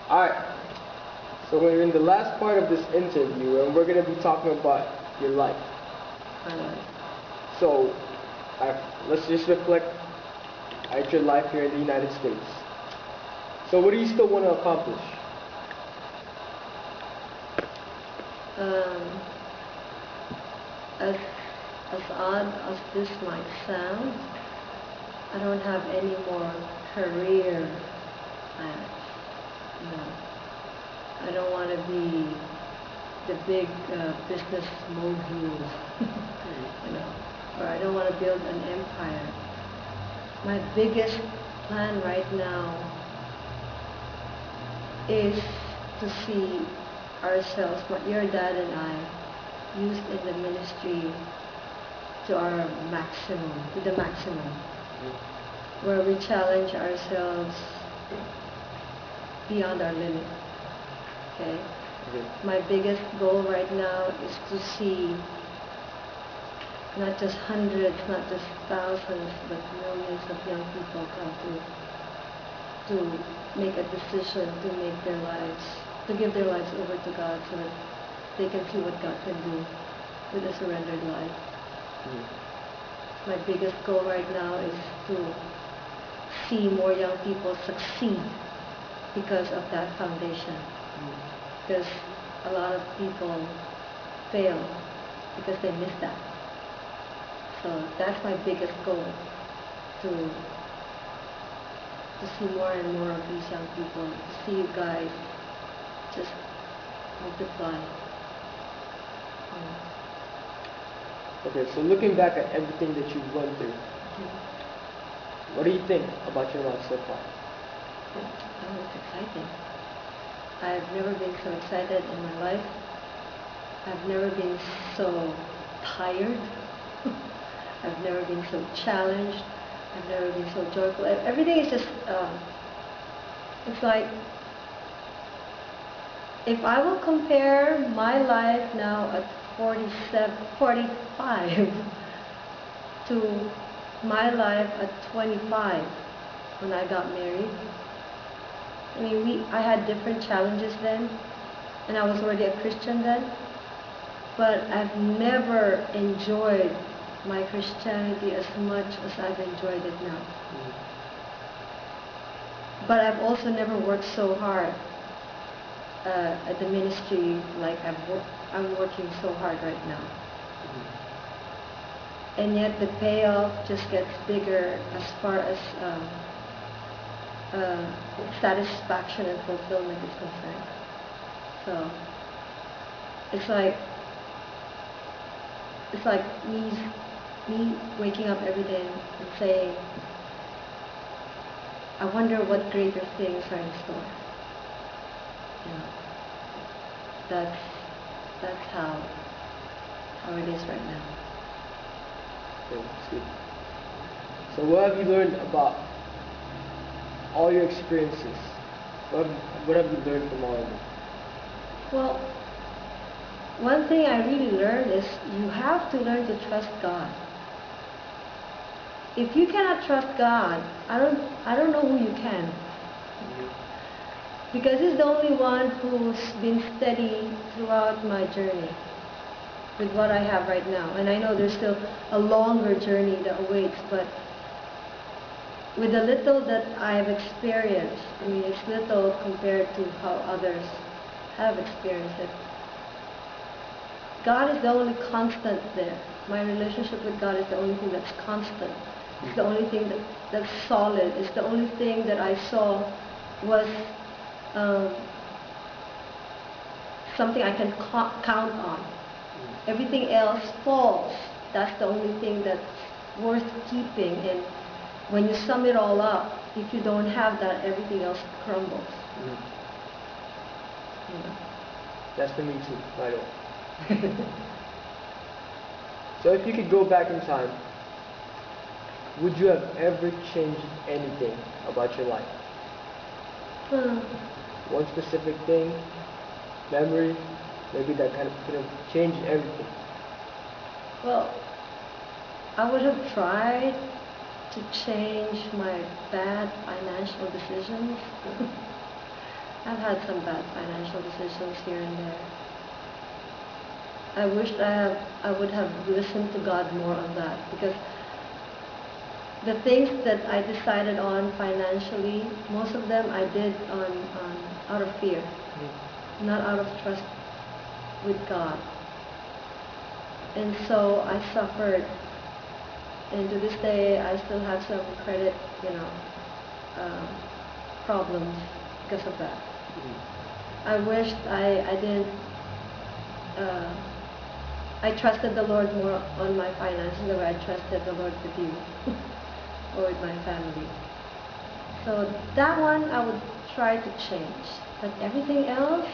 Alright, so we're in the last part of this interview and we're going to be talking about your life. Alright. So, let's just reflect at your life here in the United States. So what do you still want to accomplish? Um, as, as odd as this might sound, I don't have any more career plans. No. I don't want to be the big business mogul, or I don't want to build an empire. My biggest plan right now is to see ourselves, what your dad and I used in the ministry to our maximum, to the maximum, where we challenge ourselves beyond our limit. Okay? My biggest goal right now is to see not just hundreds, not just thousands, but millions of young people come to make a decision to make their lives, to give their lives over to God so that they can see what God can do with a surrendered life. My biggest goal right now is to see more young people succeed because of that foundation. Because a lot of people fail because they miss that. So that's my biggest goal, to see more and more of these young people, to see you guys just multiply. Okay, so looking back at everything that you've gone through, what do you think about your life so far? Oh, it's exciting. I've never been so excited in my life. I've never been so tired. I've never been so challenged. I've never been so joyful. Everything is just, it's like, if I will compare my life now at 45 to my life at 25 when I got married, I mean, I had different challenges then, and I was already a Christian then, but I've never enjoyed my Christianity as much as I've enjoyed it now. But I've also never worked so hard at the ministry like I'm working so hard right now. And yet the payoff just gets bigger as far as satisfaction and fulfillment is concerned. So it's like me waking up every day and saying, I wonder what greater things are in store. That's how it is right now. Okay, that's good. So what have you learned about all your experiences? What have you learned from all of them? Well, one thing I really learned is you have to learn to trust God. If you cannot trust God, I don't know who you can. Because He's the only one who's been steady throughout my journey with what I have right now. And I know there's still a longer journey that awaits, but with the little that I've experienced, I mean, it's little compared to how others have experienced it. God is the only constant there. My relationship with God is the only thing that's constant. It's the only thing that's solid. It's the only thing that I saw was something I can count on. Everything else falls. That's the only thing that's worth keeping. And when you sum it all up, if you don't have that, everything else crumbles. That's for me too, by the way. So if you could go back in time, would you have ever changed anything about your life? One specific thing, memory, maybe that kind of could have changed everything. Well, I would have tried to change my bad financial decisions. I've had some bad financial decisions here and there. I wished I would have listened to God more on that, because the things that I decided on financially, most of them I did on out of fear, not out of trust with God. And so I suffered, and to this day I still have some credit, uh, problems because of that. I wished I didn't. I trusted the Lord more on my finances than I trusted the Lord with you or with my family. So that one I would try to change. But everything else,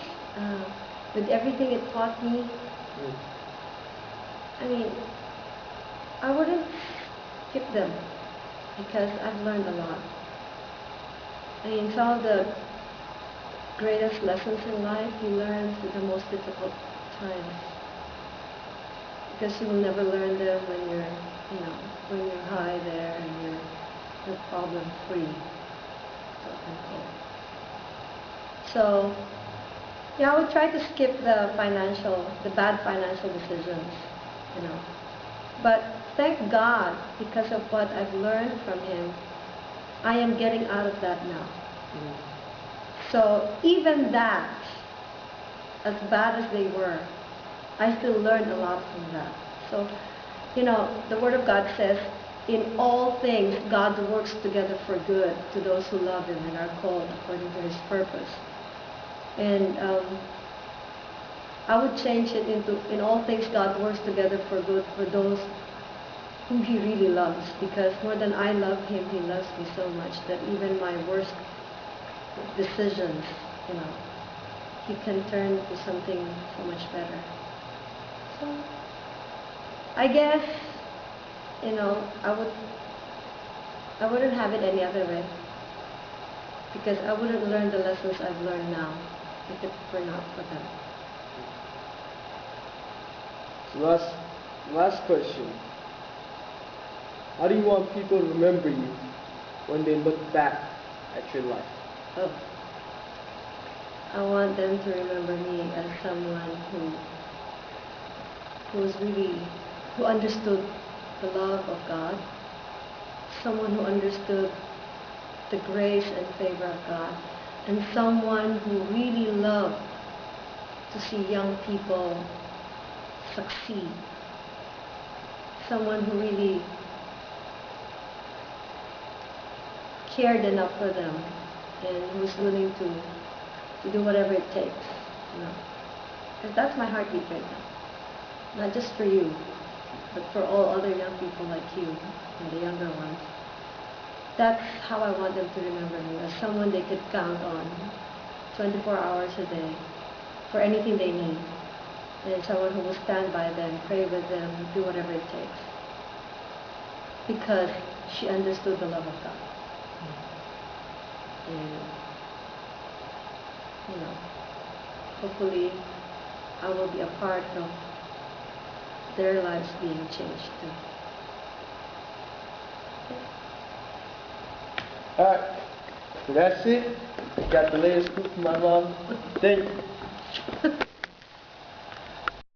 with everything it taught me, I mean, I wouldn't skip them because I've learned a lot. I mean, some of the greatest lessons in life you learn through the most difficult times, because you will never learn them when you're high there and you're problem free, quote unquote. So yeah, I would try to skip the bad financial decisions, you know. But thank God, because of what I've learned from Him, I am getting out of that now. So even that, as bad as they were, I still learned a lot from that. So, the Word of God says, in all things, God works together for good to those who love Him and are called according to His purpose. And I would change it into, in all things, God works together for good for those whom He really loves. Because more than I love Him, He loves me so much that even my worst decisions, He can turn to something so much better. So, I guess, I wouldn't have it any other way, because I wouldn't learn the lessons I've learned now if it were not for them. So last question. How do you want people to remember you when they look back at your life? Oh, I want them to remember me as someone who understood the love of God, someone who understood the grace and favor of God, and someone who really loved to see young people succeed, someone who really cared enough for them and who was willing to do whatever it takes, Because that's my heartbeat right now. Not just for you, but for all other young people like you and the younger ones. That's how I want them to remember me, as someone they could count on 24 hours a day for anything they need. And someone who will stand by them, pray with them, do whatever it takes. Because she understood the love of God. And, hopefully I will be a part of their lives being changed too. Alright, so that's it. Got the latest scoop from my mom. Thank you.